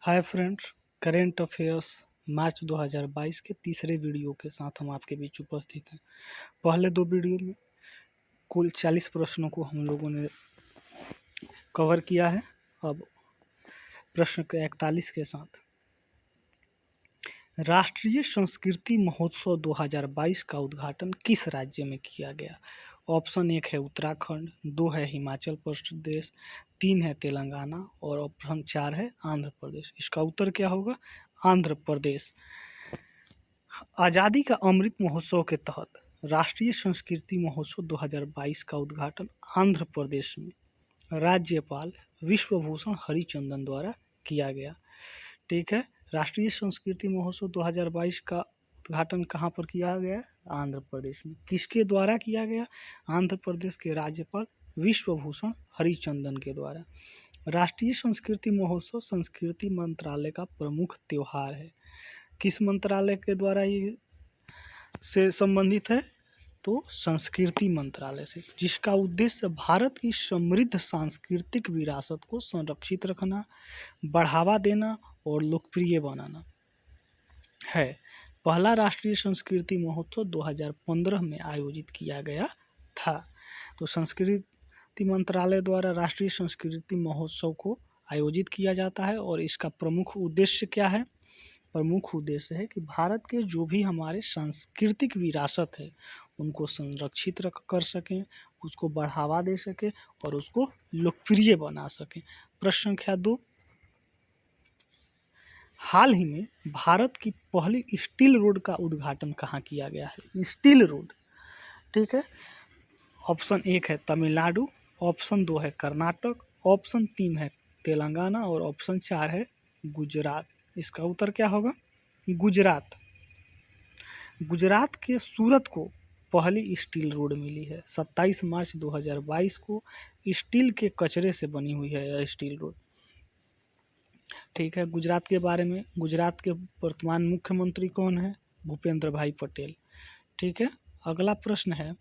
Hi friends, current affairs मार्च 2022 के तीसरे video के साथ हम आपके बीच उपस्थित हैं। पहले दो वीडियो में कुल 40 प्रश्नों को हम लोगों ने कवर किया है। अब प्रश्न के 41 के साथ राष्ट्रीय संस्कृति महोत्सव 2022 का उद्घाटन किस राज्य में किया गया? ऑप्शन 1 है उत्तराखंड, 2 है हिमाचल प्रदेश, 3 है तेलंगाना और ऑप्शन 4 है आंध्र प्रदेश। इसका उत्तर क्या होगा? आंध्र प्रदेश। आज़ादी का अमृत महोत्सव के तहत राष्ट्रीय संस्कृति महोत्सव 2022 का उद्घाटन आंध्र प्रदेश में राज्यपाल विश्वभूषण हरिचंदन द्वारा किया गया। ठीक है, राष्ट्रीय संस्कृति महोत्सव 2022 का उद्घाटन कहाँ पर किया गया? आंध्र प्रदेश में। किसके द्वारा किया गया? आंध्र प्रदेश के राज्यपाल विश्वभूषण हरिचंदन के द्वारा। राष्ट्रीय संस्कृति महोत्सव संस्कृति मंत्रालय का प्रमुख त्योहार है। किस मंत्रालय के द्वारा ये से संबंधित है? तो संस्कृति मंत्रालय से, जिसका उद्देश्य भारत की समृद्ध सांस्कृतिक विरासत को संरक्षित रखना, बढ़ावा देना और लोकप्रिय बनाना है। पहला राष्ट्रीय संस्कृति महोत्सव 2015 में आयोजित किया गया था। तो संस्कृति मंत्रालय द्वारा राष्ट्रीय संस्कृति महोत्सव को आयोजित किया जाता है और इसका प्रमुख उद्देश्य क्या है? प्रमुख उद्देश्य है कि भारत के जो भी हमारे सांस्कृतिक विरासत है उनको संरक्षित कर सकें, उसको बढ़ावा दे सकें और उसको लोकप्रिय बना सकें। प्रश्न संख्या 2, हाल ही में भारत की पहली स्टील रोड का उद्घाटन कहाँ किया गया है? स्टील रोड, ठीक है। ऑप्शन 1 है तमिलनाडु, ऑप्शन 2 है कर्नाटक, ऑप्शन 3 है तेलंगाना और ऑप्शन 4 है गुजरात। इसका उत्तर क्या होगा? गुजरात। गुजरात के सूरत को पहली स्टील रोड मिली है। 27 मार्च 2022 को स्टील के कचरे से बनी हुई है यह स्टील रोड। ठीक है, गुजरात के बारे में, गुजरात के वर्तमान मुख्यमंत्री कौन है? भूपेंद्र भाई पटेल। ठीक है, अगला प्रश्न है,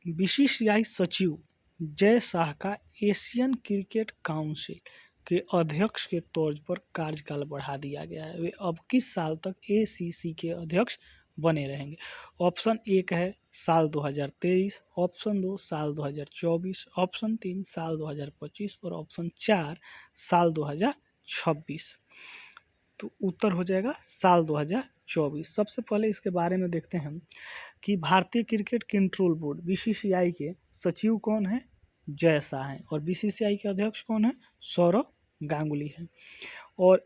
बीसीसीआई सचिव जय शाह का एशियन क्रिकेट काउंसिल के अध्यक्ष के तौर पर कार्यकाल बढ़ा दिया गया है। वे अब किस साल तक एसीसी के अध्यक्ष बने रहेंगे? ऑप्शन 1 है साल 2023, ऑप्शन 2 साल 2024, ऑप्शन 3 साल 2025 और ऑप्शन 4 साल 2026। तो उत्तर हो जाएगा साल 2024। सबसे पहले इसके बारे में देखते हैं कि भारतीय क्रिकेट कंट्रोल बोर्ड बीसीसीआई के सचिव कौन है? जय शाह हैं। और बीसीसीआई के अध्यक्ष कौन है? सौरव गांगुली है। और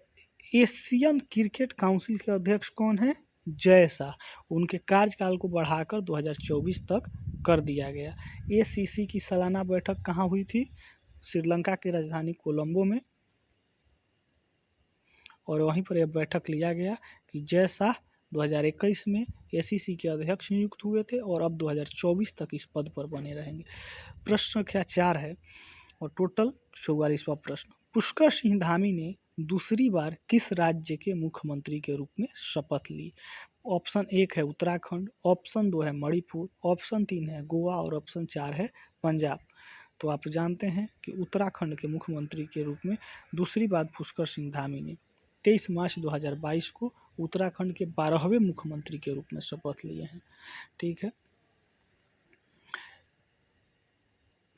एशियन क्रिकेट काउंसिल के अध्यक्ष कौन है? जय शाह। उनके कार्यकाल को बढ़ाकर 2024 तक कर दिया गया। एसीसी की सालाना बैठक कहाँ हुई थी? श्रीलंका की राजधानी कोलंबो में, और वहीं पर यह बैठक लिया गया कि जय शाह 2021 में एसीसी के अध्यक्ष नियुक्त हुए थे और अब 2024 तक इस पद पर बने रहेंगे। प्रश्न संख्या 4 है और टोटल 44वां प्रश्न, पुष्कर सिंह धामी ने दूसरी बार किस राज्य के मुख्यमंत्री के रूप में शपथ ली? ऑप्शन 1 है उत्तराखंड, ऑप्शन 2 है मणिपुर, ऑप्शन 3 है गोवा और ऑप्शन 4 है पंजाब। तो आप जानते हैं कि उत्तराखंड के मुख्यमंत्री के रूप में दूसरी बार पुष्कर सिंह धामी ने 23 मार्च 2022 को उत्तराखंड के 12वें मुख्यमंत्री के रूप में शपथ लिए हैं। ठीक है,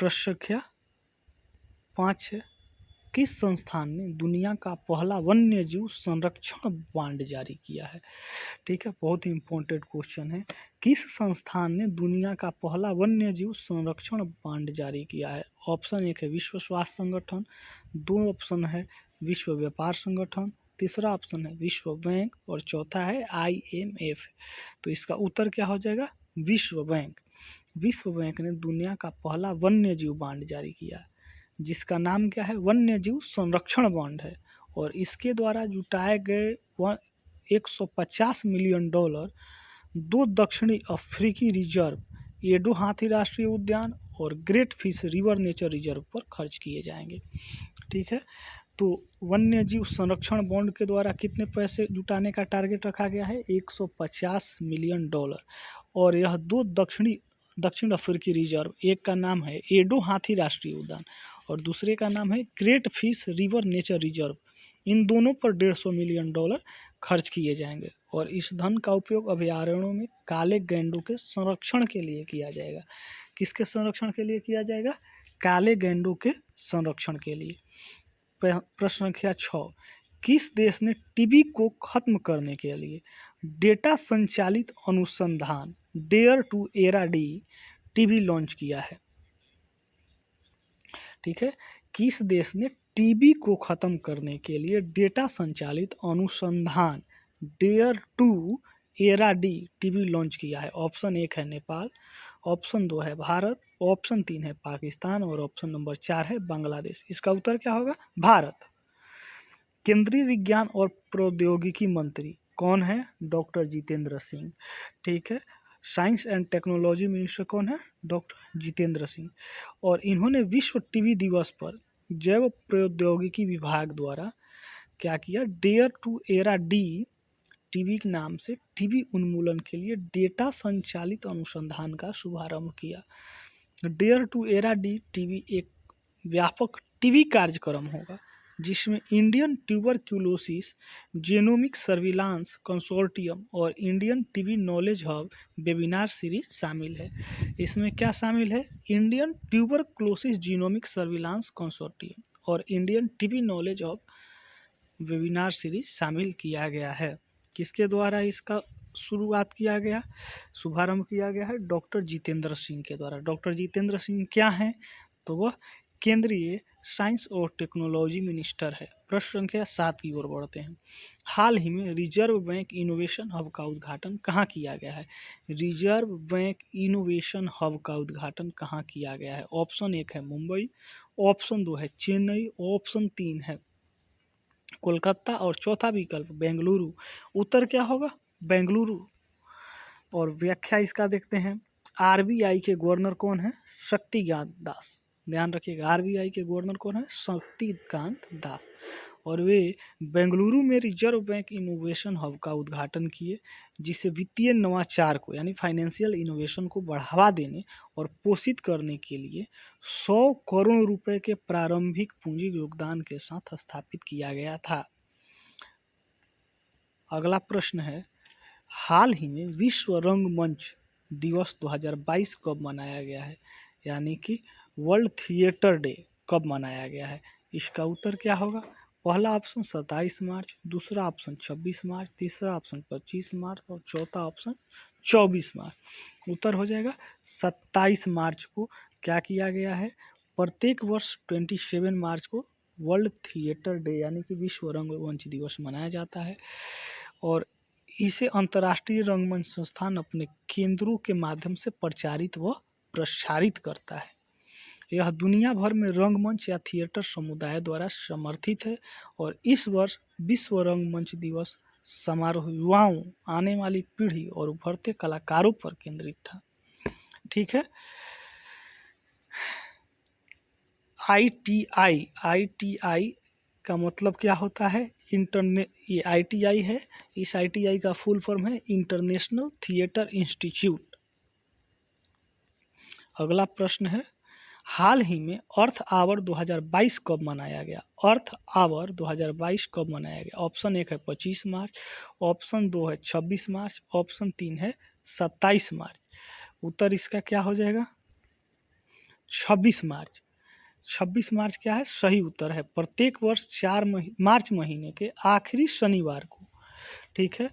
प्रश्न संख्या 5 है, किस संस्थान ने दुनिया का पहला वन्य जीव संरक्षण बांड जारी किया है? ठीक है, बहुत ही इंपॉर्टेंट क्वेश्चन है। किस संस्थान ने दुनिया का पहला वन्य जीव संरक्षण बांड जारी किया है? ऑप्शन 1 है विश्व स्वास्थ्य संगठन, 2 ऑप्शन है विश्व व्यापार संगठन, तीसरा ऑप्शन है विश्व बैंक और चौथा है IMF। तो इसका उत्तर क्या हो जाएगा? विश्व बैंक। विश्व बैंक ने दुनिया का पहला वन्य जीव बांड जारी किया, जिसका नाम क्या है? वन्य जीव संरक्षण बांड है। और इसके द्वारा जुटाए गए 150 मिलियन डॉलर 2 दक्षिणी अफ्रीकी रिजर्व, एडो हाथी राष्ट्रीय उद्यान और great fish river nature reserve पर खर्च किए जाएंगे। ठीक है, तो वन्य जीव संरक्षण बॉन्ड के द्वारा कितने पैसे जुटाने का टारगेट रखा गया है? 150 मिलियन डॉलर। और यह 2 दक्षिण अफ्रीकी रिजर्व, एक का नाम है एडो हाथी राष्ट्रीय उद्यान और दूसरे का नाम है great fish river nature reserve. इन दोनों पर $150 मिलियन खर्च किए जाएंगे और इस धन का उपयोग अभयारण्यों में काले गैंडों के संरक्षण के लिए किया जाएगा। किसके संरक्षण के लिए किया जाएगा? काले गैंडों के संरक्षण के लिए। प्रश्न संख्या 6, किस देश ने टीबी को खत्म करने के लिए डेटा संचालित अनुसंधान dare to era D TB launch किया है? ठीक है, किस देश ने टीबी को खत्म करने के लिए डेटा संचालित अनुसंधान dare to era D TB launch किया है? ऑप्शन 1 है नेपाल, ऑप्शन 2 है भारत, ऑप्शन 3 है पाकिस्तान और ऑप्शन नंबर 4 है बांग्लादेश। इसका उत्तर क्या होगा? भारत। केंद्रीय विज्ञान और प्रौद्योगिकी मंत्री कौन है? डॉक्टर जितेंद्र सिंह। ठीक है, साइंस एंड टेक्नोलॉजी मिनिस्टर कौन है? डॉक्टर जितेंद्र सिंह। और इन्होंने विश्व टीबी दिवस पर जैव प्रौद्योगिकी विभाग द्वारा क्या किया? Dare to era D TB के नाम से टीबी उन्मूलन के लिए डेटा संचालित अनुसंधान का शुभारंभ किया। Dare to era D TB एक व्यापक टीबी कार्यक्रम होगा जिसमें Indian tuberculosis genomic surveillance consortium और Indian TB knowledge hub webinar series शामिल है। इसमें क्या शामिल है? Indian tuberculosis genomic surveillance consortium और Indian TB knowledge hub webinar series शामिल किया गया है। किसके द्वारा इसका शुरुआत किया गया, शुभारंभ किया गया है? डॉक्टर जितेंद्र सिंह के द्वारा। डॉक्टर जितेंद्र सिंह क्या हैं? तो वह केंद्रीय साइंस और टेक्नोलॉजी मिनिस्टर है। प्रश्न संख्या 7 की ओर बढ़ते हैं। हाल ही में रिजर्व बैंक इनोवेशन हब का उद्घाटन कहाँ किया गया है? रिजर्व बैंक इनोवेशन हब का उद्घाटन कहाँ किया गया है? ऑप्शन 1 है मुंबई, ऑप्शन 2 है चेन्नई, ऑप्शन 3 है कोलकाता और चौथा विकल्प बेंगलुरु। उत्तर क्या होगा? बेंगलुरु। और व्याख्या इसका देखते हैं। आरबीआई के गवर्नर कौन है? शक्तिकांत दास। ध्यान रखिएगा, आरबीआई के गवर्नर कौन है? शक्तिकांत दास। और वे बेंगलुरु में रिजर्व बैंक इनोवेशन हब का उद्घाटन किए जिसे वित्तीय नवाचार को यानी फाइनेंशियल इनोवेशन को बढ़ावा देने और पोषित करने के लिए 100 करोड़ रुपए के प्रारंभिक पूंजी योगदान के साथ स्थापित किया गया था। अगला प्रश्न है, हाल ही में विश्व रंगमंच दिवस 2022 कब मनाया गया है? यानी कि वर्ल्ड थिएटर डे कब मनाया गया है? इसका उत्तर क्या होगा? पहला ऑप्शन 27 मार्च, दूसरा ऑप्शन 26 मार्च, तीसरा ऑप्शन 25 मार्च और चौथा ऑप्शन 24 मार्च। उत्तर हो जाएगा 27 मार्च को क्या किया गया है? प्रत्येक वर्ष 27 मार्च को वर्ल्ड थिएटर डे यानी कि विश्व रंगमंच दिवस मनाया जाता है और इसे अंतर्राष्ट्रीय रंगमंच संस्थान अपने केंद्रों के माध्यम से प्रचारित व प्रसारित करता है। यह दुनिया भर में रंगमंच या थिएटर समुदाय द्वारा समर्थित है और इस वर्ष विश्व रंगमंच दिवस समारोह युवाओं, आने वाली पीढ़ी और उभरते कलाकारों पर केंद्रित था। ठीक है, आईटीआई का मतलब क्या होता है? ये आईटीआई है, इस आईटीआई का फुल फॉर्म है इंटरनेशनल थिएटर इंस्टीट्यूट। अगला प्रश्न है, हाल ही में अर्थ आवर 2022 कब मनाया गया? अर्थ आवर 2022 कब मनाया गया? ऑप्शन 1 है 25 मार्च, ऑप्शन 2 है 26 मार्च, ऑप्शन 3 है 27 मार्च। उत्तर इसका क्या हो जाएगा? 26 मार्च। 26 मार्च क्या है? सही उत्तर है। प्रत्येक वर्ष मार्च महीने के आखिरी शनिवार को। ठीक है,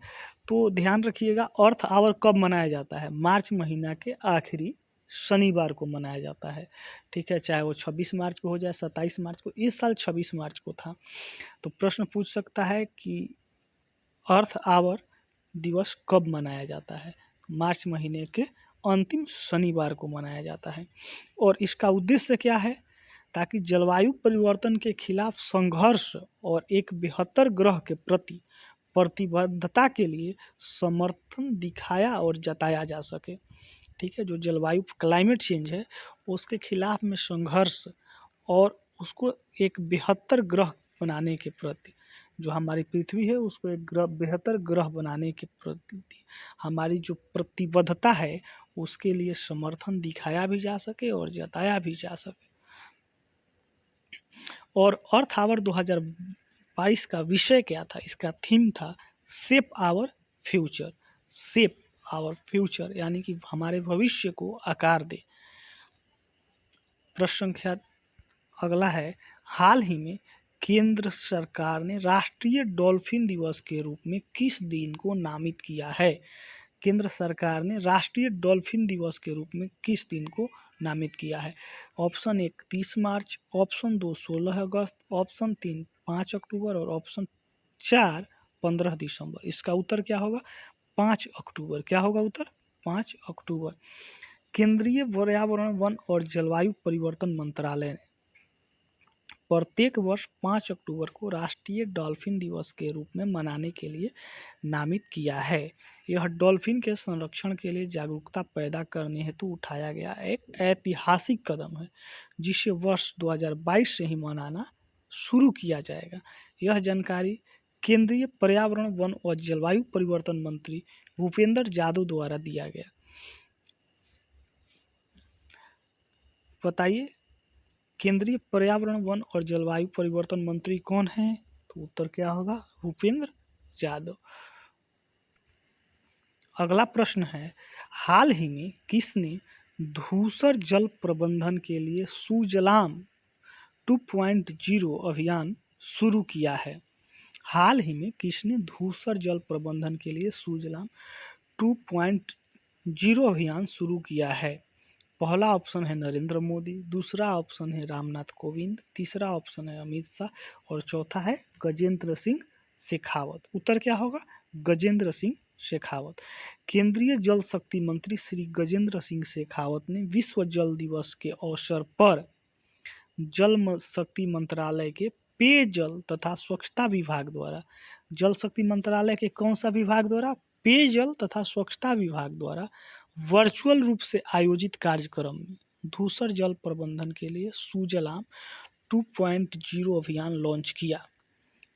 तो ध्यान रखिएगा अर्थ आवर कब मनाया जाता है? मार्च महीना के आखिरी शनिवार को मनाया जाता है। ठीक है, चाहे वो 26 मार्च को हो जाए 27 मार्च को। इस साल 26 मार्च को था। तो प्रश्न पूछ सकता है कि अर्थ आवर दिवस कब मनाया जाता है? मार्च महीने के अंतिम शनिवार को मनाया जाता है और इसका उद्देश्य क्या है? ताकि जलवायु परिवर्तन के खिलाफ संघर्ष और एक बेहतर ग्रह के प्रति प्रतिबद्धता के लिए समर्थन दिखाया और जताया जा सके। ठीक है, जो जलवायु क्लाइमेट चेंज है उसके खिलाफ में संघर्ष और उसको एक बेहतर ग्रह बनाने के प्रति, जो हमारी पृथ्वी है उसको एक बेहतर ग्रह बनाने के प्रति हमारी जो प्रतिबद्धता है उसके लिए समर्थन दिखाया भी जा सके और जताया भी जा सके। और अर्थ आवर 2022 का विषय क्या था? इसका थीम था shape our future. Shape our future यानी कि हमारे भविष्य को आकार दे। प्रश्न संख्या अगला है, हाल ही में केंद्र सरकार ने राष्ट्रीय डॉल्फिन दिवस के रूप में किस दिन को नामित किया है? केंद्र सरकार ने राष्ट्रीय डॉल्फिन दिवस के रूप में किस दिन को नामित किया है? ऑप्शन 1 30 मार्च, ऑप्शन 2 16 अगस्त, ऑप्शन 3 5 अक्टूबर और ऑप्शन 4 15 दिसंबर। इसका उत्तर क्या होगा? 5 अक्टूबर। क्या होगा उत्तर? 5 अक्टूबर। केंद्रीय पर्यावरण, वन और जलवायु परिवर्तन मंत्रालय ने प्रत्येक वर्ष 5 अक्टूबर को राष्ट्रीय डॉल्फिन दिवस के रूप में मनाने के लिए नामित किया है। यह डॉल्फिन के संरक्षण के लिए जागरूकता पैदा करने हेतु उठाया गया एक ऐतिहासिक कदम है, जिसे वर्ष 2022 से ही मनाना शुरू किया जाएगा। यह जानकारी केंद्रीय पर्यावरण, वन और जलवायु परिवर्तन मंत्री भूपेंद्र यादव द्वारा दिया गया। बताइए, केंद्रीय पर्यावरण, वन और जलवायु परिवर्तन मंत्री कौन हैं? तो उत्तर क्या होगा? भूपेंद्र यादव। अगला प्रश्न है, हाल ही में किसने धूसर जल प्रबंधन के लिए सुजलाम 2.0 अभियान शुरू किया है? हाल ही में किसने धूसर जल प्रबंधन के लिए सुजलाम 2.0 अभियान शुरू किया है? पहला ऑप्शन है नरेंद्र मोदी, दूसरा ऑप्शन है रामनाथ कोविंद, तीसरा ऑप्शन है अमित शाह और चौथा है गजेंद्र सिंह शेखावत। उत्तर क्या होगा? गजेंद्र सिंह शेखावत। केंद्रीय जल शक्ति मंत्री श्री गजेंद्र सिंह शेखावत ने विश्व जल दिवस के अवसर पर जल शक्ति मंत्रालय के पेयजल तथा स्वच्छता विभाग द्वारा, जल शक्ति मंत्रालय के कौन सा विभाग द्वारा? पेयजल तथा स्वच्छता विभाग द्वारा वर्चुअल रूप से आयोजित कार्यक्रम में धूसर जल प्रबंधन के लिए सुजलाम 2.0 अभियान लॉन्च किया।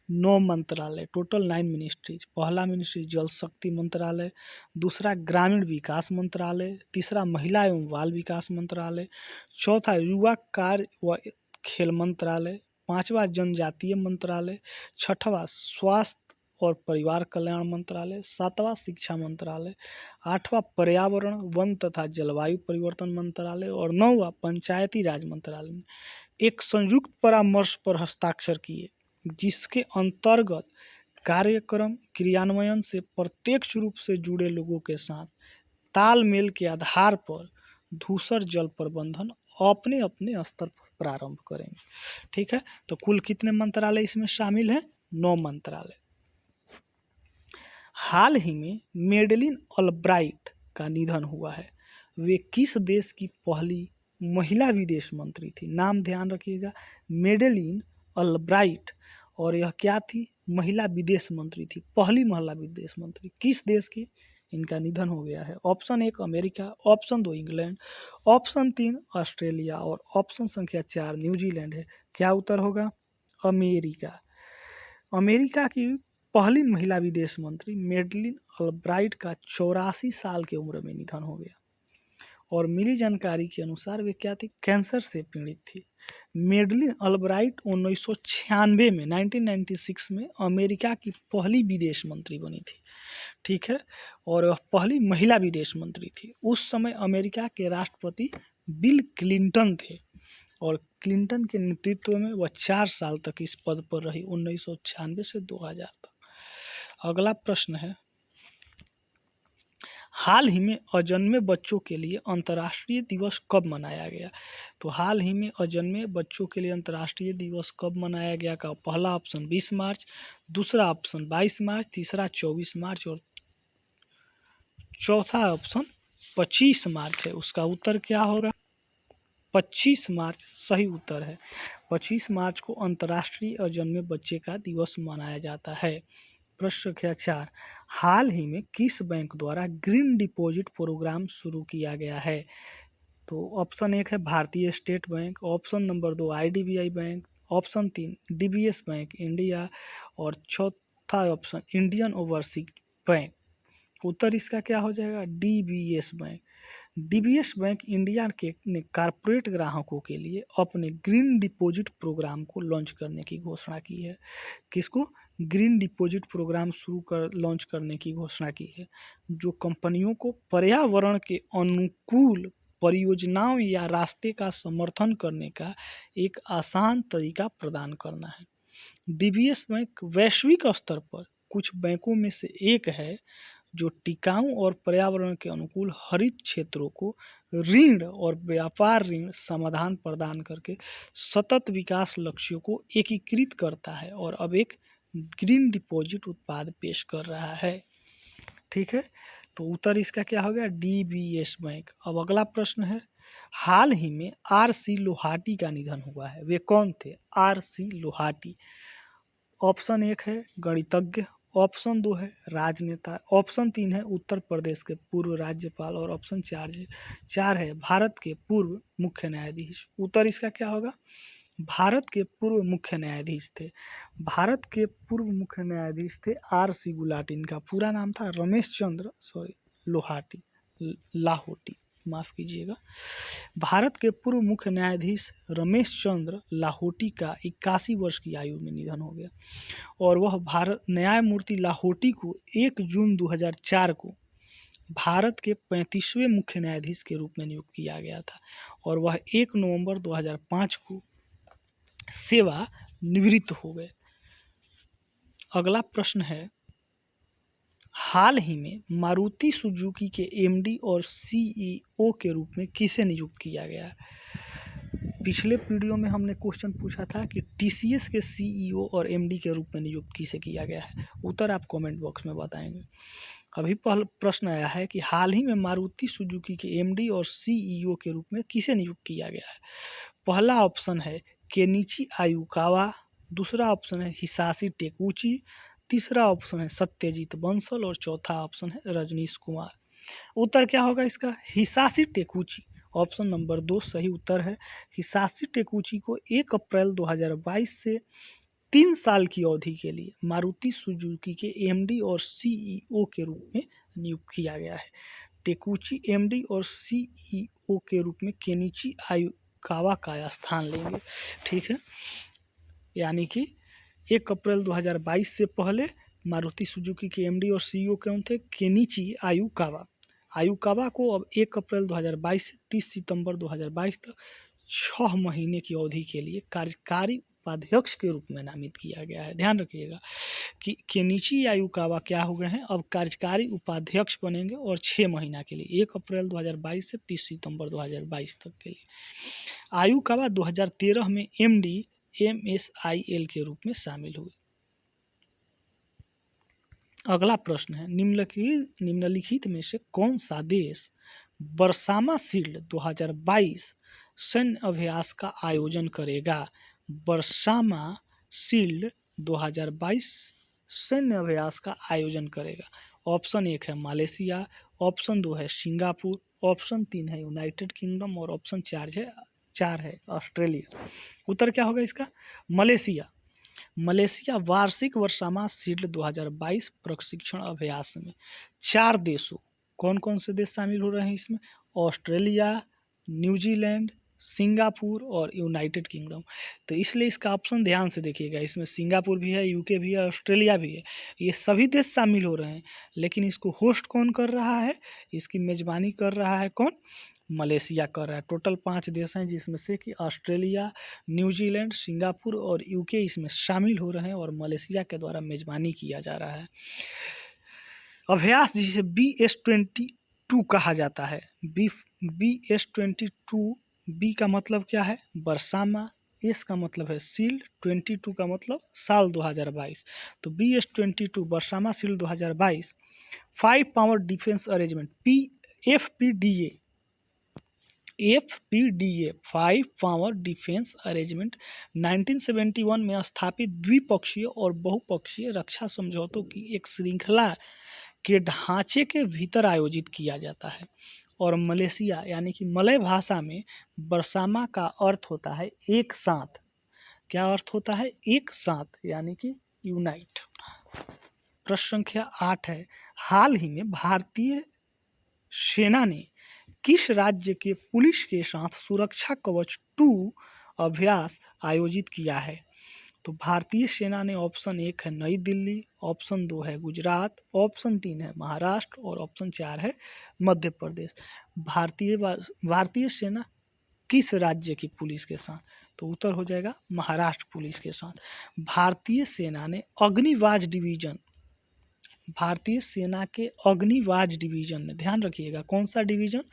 9 मंत्रालय, टोटल 9 मिनिस्ट्रीज। पहला मिनिस्ट्री जल शक्ति मंत्रालय, दूसरा ग्रामीण विकास मंत्रालय, तीसरा महिला एवं बाल विकास मंत्रालय, चौथा युवा कार्य व खेल मंत्रालय, पांचवा जनजातीय मंत्रालय, छठवां स्वास्थ्य और परिवार कल्याण मंत्रालय, सातवां शिक्षा मंत्रालय, आठवां पर्यावरण, वन तथा जलवायु परिवर्तन मंत्रालय और नौवां पंचायती राज मंत्रालय ने एक संयुक्त परामर्श पर हस्ताक्षर किए, जिसके अंतर्गत कार्यक्रम क्रियान्वयन से प्रत्यक्ष रूप से जुड़े लोगों के साथ तालमेल के आधार पर धूसर जल प्रबंधन अपने अपने स्तर पर प्रारंभ करेंगे। ठीक है, तो कुल कितने मंत्रालय इसमें शामिल हैं? 9 मंत्रालय। हाल ही में मेडेलिन ऑलब्राइट का निधन हुआ है। वे किस देश की पहली महिला विदेश मंत्री थी? नाम ध्यान रखिएगा, मेडेलिन ऑलब्राइट। और यह क्या थी? महिला विदेश मंत्री थी, पहली महिला विदेश मंत्री। किस देश की? इनका निधन हो गया है। Option 1 America, option 2 England, option 3 Australia और ऑप्शन संख्या 4 न्यूजीलैंड है। क्या उत्तर होगा? अमेरिका। अमेरिका की पहली महिला विदेश मंत्री मेडेलिन ऑलब्राइट का 84 साल की उम्र में निधन हो गया और मिली जानकारी के अनुसार वे क्या थी? कैंसर से पीड़ित थी। मेडेलिन ऑलब्राइट 1996 में अमेरिका की पहली विदेश मंत्री बनी थी। ठीक है, और वह पहली महिला विदेश मंत्री थी। उस समय अमेरिका के राष्ट्रपति बिल क्लिंटन थे और क्लिंटन के नेतृत्व में वह 4 साल तक इस पद पर रही, 1996 से 2000 तक। अगला प्रश्न है, हाल ही में अजन्मे बच्चों के लिए अंतर्राष्ट्रीय दिवस कब मनाया गया? तो हाल ही में अजन्मे बच्चों के लिए अंतर्राष्ट्रीय दिवस कब मनाया गया का पहला ऑप्शन 20 मार्च, दूसरा ऑप्शन 22 मार्च, तीसरा 24 मार्च और चौथा ऑप्शन 25 मार्च है। उसका उत्तर क्या होगा? 25 मार्च सही उत्तर है। 25 मार्च को अंतर्राष्ट्रीय अजन्मे बच्चे का दिवस मनाया जाता है। प्रश्न संख्या 4, हाल ही में किस बैंक द्वारा ग्रीन डिपॉजिट प्रोग्राम शुरू किया गया है? तो ऑप्शन 1 है भारतीय state bank, option number 2 IDBI bank, option 3 DBS bank India और चौथा ऑप्शन इंडियन ओवरसीज बैंक। उत्तर इसका क्या हो जाएगा? DBS bank. DBS bank India के ने कॉर्पोरेट ग्राहकों के लिए अपने ग्रीन डिपॉजिट प्रोग्राम को लॉन्च करने की घोषणा की है। किसको? ग्रीन डिपॉजिट प्रोग्राम लॉन्च करने की घोषणा की है, जो कंपनियों को पर्यावरण के अनुकूल परियोजनाओं या रास्ते का समर्थन करने का एक आसान तरीका प्रदान करना है। डीबीएस बैंक वैश्विक स्तर पर कुछ बैंकों में से एक है जो टिकाऊ और पर्यावरण के अनुकूल हरित क्षेत्रों को ऋण और व्यापार ऋण समाधान प्रदान करके सतत विकास लक्ष्यों को एकीकृत करता है और अब एक ग्रीन डिपॉजिट उत्पाद पेश कर रहा है। ठीक है, तो उत्तर इसका क्या हो गया? DBS bank. अब अगला प्रश्न है, हाल ही में आर.सी. लोहाटी का निधन हुआ है। वे कौन थे? आर.सी. लोहाटी। ऑप्शन 1 है गणितज्ञ, ऑप्शन 2 है राजनेता, ऑप्शन 3 है उत्तर प्रदेश के पूर्व राज्यपाल और ऑप्शन 4 है भारत के पूर्व मुख्य न्यायाधीश। उत्तर इसका क्या होगा? भारत के पूर्व मुख्य न्यायाधीश थे। भारत के पूर्व मुख्य न्यायाधीश थे आर.सी. गुलाटी। इनका पूरा नाम था रमेश चंद्र लोहाटी लाहोटी, माफ कीजिएगा। भारत के पूर्व मुख्य न्यायाधीश रमेश चंद्र लाहोटी का 81 वर्ष की आयु में निधन हो गया और वह भारत न्यायमूर्ति लाहोटी को 1 जून 2004 को भारत के 35वें मुख्य न्यायाधीश के रूप में नियुक्त किया गया था और वह 1 नवंबर 2005 को सेवा निवृत्त हो गए। अगला प्रश्न है, हाल ही में मारुति सुजुकी के एमडी और सीईओ के रूप में किसे नियुक्त किया गया है? पिछले वीडियो में हमने क्वेश्चन पूछा था कि टीसीएस के सीईओ और एमडी के रूप में नियुक्त किसे किया गया है। उत्तर आप कमेंट बॉक्स में बताएंगे। अभी पहला प्रश्न आया है कि हाल ही में मारुति सुजुकी के एमडी और सीईओ के रूप में किसे नियुक्त किया गया है। पहला ऑप्शन है केनिची आयुकावा, दूसरा ऑप्शन है हिसाशी टेकुची, तीसरा ऑप्शन है सत्यजीत बंसल और चौथा ऑप्शन है रजनीश कुमार। उत्तर क्या होगा इसका? Hisashi Takeuchi. ऑप्शन नंबर 2 सही उत्तर है। हिसाशी टेकुची को 1 अप्रैल 2022 से 3 साल की अवधि के लिए मारुति सुजुकी के एमडी और सीईओ के रूप में नियुक्त किया गया है। टेकुची एमडी और सीईओ के रूप में केनिची आयुकावा का स्थान लेंगे। ठीक है, यानी कि 1 अप्रैल 2022 से पहले मारुति सुजुकी के एमडी और सीईओ कौन थे? Kenichi Ayukawa. आयुकावा को अब 1 अप्रैल 2022 से 30 सितंबर 2022 तक 6 महीने की अवधि के लिए कार्यकारी उपाध्यक्ष के रूप में नामित किया गया है। ध्यान रखिएगा कि केनिची आयुकावा क्या हो गए हैं, अब कार्यकारी उपाध्यक्ष बनेंगे और 6 महीना के लिए 1 अप्रैल 2022 से 30 सितंबर 2022 तक के लिए। आयुकावा 2013 में एमडी MSIL के रूप में शामिल हुए। अगला प्रश्न है, निम्नलिखित में से कौन सा देश बरसामा शील्ड 2022 सैन्य अभ्यास का आयोजन करेगा? बरसामा शील्ड 2022 सैन्य अभ्यास का आयोजन करेगा। ऑप्शन 1 है मलेशिया, ऑप्शन 2 है सिंगापुर, ऑप्शन 3 है यूनाइटेड किंगडम और ऑप्शन 4 है ऑस्ट्रेलिया। उत्तर क्या होगा इसका? मलेशिया। मलेशिया वार्षिक बरसामा शील्ड 2022 प्रशिक्षण अभ्यास में 4 देशों, कौन कौन से देश शामिल हो रहे हैं इसमें? ऑस्ट्रेलिया, न्यूजीलैंड, सिंगापुर और यूनाइटेड किंगडम। तो इसलिए इसका ऑप्शन ध्यान से देखिएगा, इसमें सिंगापुर भी है, यूके भी है, ऑस्ट्रेलिया भी है, ये सभी देश शामिल हो रहे हैं। लेकिन इसको होस्ट कौन कर रहा है? इसकी मेजबानी कर रहा है कौन? मलेशिया कर रहा है। टोटल 5 देश हैं जिसमें से कि ऑस्ट्रेलिया, न्यूजीलैंड, सिंगापुर और यूके इसमें शामिल हो रहे हैं और मलेशिया के द्वारा मेजबानी किया जा रहा है। अभ्यास जिसे BS-22 कहा जाता है। BS-22, बी का मतलब क्या है? बरसामा, एस का मतलब है शील्ड, 22 का मतलब साल 2022। तो BS-22 Bersama shield 2022 5 power defence arrangement FPDA 5 power defence arrangement 1971 में स्थापित द्विपक्षीय और बहुपक्षीय रक्षा समझौतों की एक श्रृंखला के ढांचे के भीतर आयोजित किया जाता है। और मलेशिया यानी कि मलय भाषा में बरसामा का अर्थ होता है एक साथ। क्या अर्थ होता है? एक साथ, यानी कि यूनाइट। प्रश्न संख्या 8 है, हाल ही में भारतीय सेना ने किस राज्य के पुलिस के साथ सुरक्षा कवच 2 अभ्यास आयोजित किया है? तो भारतीय सेना ने ऑप्शन 1 है नई दिल्ली, ऑप्शन 2 है गुजरात, ऑप्शन 3 है महाराष्ट्र और ऑप्शन 4 है मध्य प्रदेश। भारतीय सेना किस राज्य की पुलिस के साथ? तो उत्तर हो जाएगा महाराष्ट्र पुलिस के साथ। भारतीय सेना ने अग्निबाज डिवीजन, भारतीय सेना के अग्निबाज डिवीजन ने, ध्यान रखिएगा कौन सा डिवीजन,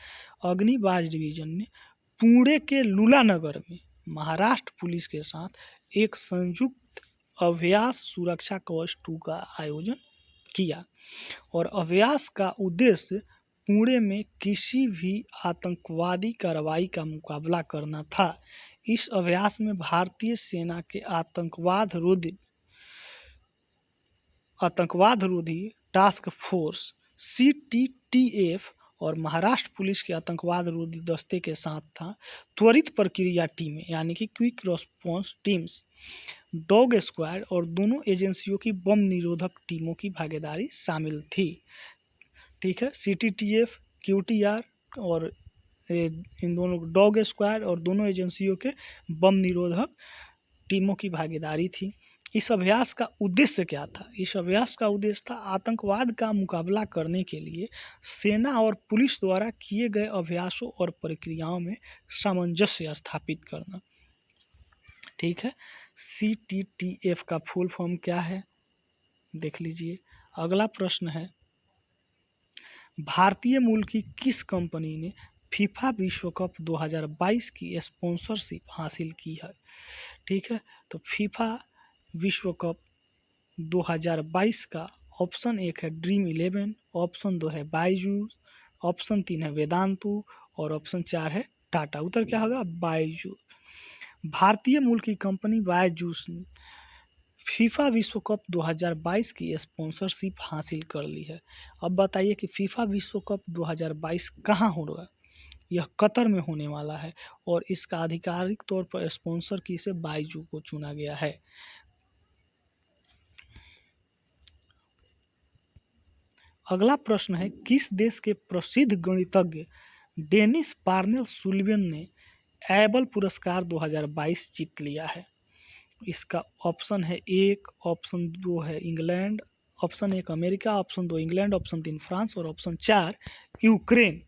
अग्निबाज डिवीजन ने पुणे के लूलानगर में महाराष्ट्र पुलिस के साथ एक संयुक्त अभ्यास सुरक्षा कवच 2 का आयोजन किया और अभ्यास का उद्देश्य पुणे में किसी भी आतंकवादी कार्रवाई का मुकाबला करना था। इस अभ्यास में भारतीय सेना के आतंकवाद रोधी टास्क फोर्स CTTF और महाराष्ट्र पुलिस के आतंकवाद रोधी दस्ते के साथ था त्वरित प्रक्रिया टीमें यानी कि quick response teams, dog squad और दोनों एजेंसियों की बम निरोधक टीमों की भागीदारी शामिल थी। ठीक है, CTTF, QTR और इन दोनों डॉग स्क्वाड और दोनों एजेंसियों के बम निरोधक टीमों की भागीदारी थी। इस अभ्यास का उद्देश्य क्या था? इस अभ्यास का उद्देश्य था आतंकवाद का मुकाबला करने के लिए सेना और पुलिस द्वारा किए गए अभ्यासों और प्रक्रियाओं में सामंजस्य स्थापित करना। ठीक है, CTTF का फुल फॉर्म क्या है देख लीजिए। अगला प्रश्न है, भारतीय मूल की किस कंपनी ने फीफा विश्व कप 2022 की स्पॉन्सरशिप हासिल की है? ठीक है, तो फीफा विश्व कप 2022 का ऑप्शन 1 है ड्रीम 11, ऑप्शन 2 है बायजूस, ऑप्शन 3 है वेदांतु और ऑप्शन 4 है टाटा। उत्तर क्या होगा? बायजूस। भारतीय मूल की कंपनी बायजूस ने फीफा विश्व कप 2022 की स्पॉन्सरशिप हासिल कर ली है। अब बताइए कि फीफा विश्व कप 2022 कहाँ होगा? यह कतर में होने वाला है और इसका आधिकारिक तौर पर स्पॉन्सर की से बायजू को चुना गया है। अगला प्रश्न है, किस देश के प्रसिद्ध गणितज्ञ डेनिस पार्नेल सुलिवन ने एबल पुरस्कार 2022 जीत लिया है? इसका ऑप्शन है 1, ऑप्शन 2 है England, option 1 America, option 2 England, option 3 France और ऑप्शन 4 यूक्रेन।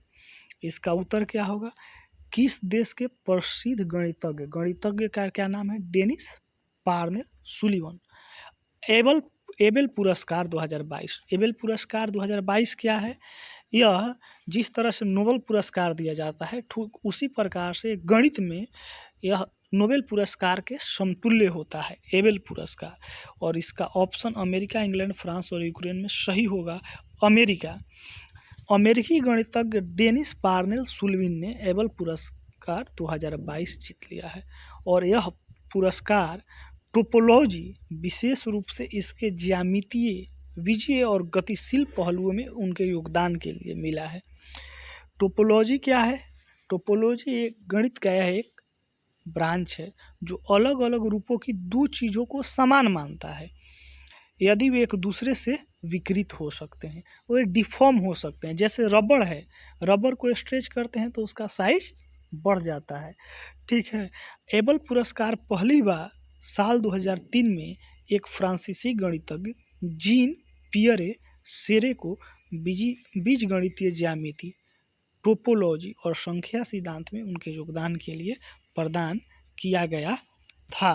इसका उत्तर क्या होगा? किस देश के प्रसिद्ध गणितज्ञ का क्या नाम है? Dennis Parnell Sullivan. एबल पुरस्कार 2022। एबल पुरस्कार 2022 क्या है? यह जिस तरह से नोबेल पुरस्कार दिया जाता है ठीक उसी प्रकार से गणित में यह नोबेल पुरस्कार के समतुल्य होता है एबेल पुरस्कार। और इसका ऑप्शन अमेरिका, इंग्लैंड, फ्रांस और यूक्रेन में सही होगा अमेरिका। अमेरिकी गणितज्ञ डेनिस पार्नेल सुलिवन ने एबेल पुरस्कार 2022 जीत लिया है और यह पुरस्कार टोपोलॉजी, विशेष रूप से इसके ज्यामितीय, विजय और गतिशील पहलुओं में उनके योगदान के लिए मिला है। टोपोलॉजी क्या है? टोपोलॉजी एक गणित का एक ब्रांच है जो अलग अलग रूपों की दो चीज़ों को समान मानता है यदि वे एक दूसरे से विकृत हो सकते हैं, वो डिफॉर्म हो सकते हैं। जैसे रबड़ है, रबड़ को स्ट्रेच करते हैं तो उसका साइज बढ़ जाता है। ठीक है, एबल पुरस्कार पहली बार साल 2003 में एक फ्रांसीसी गणितज्ञ जीन पियरे सेरे को बीजगणितीय ज्यामिति, टोपोलॉजी और संख्या सिद्धांत में उनके योगदान के लिए प्रदान किया गया था।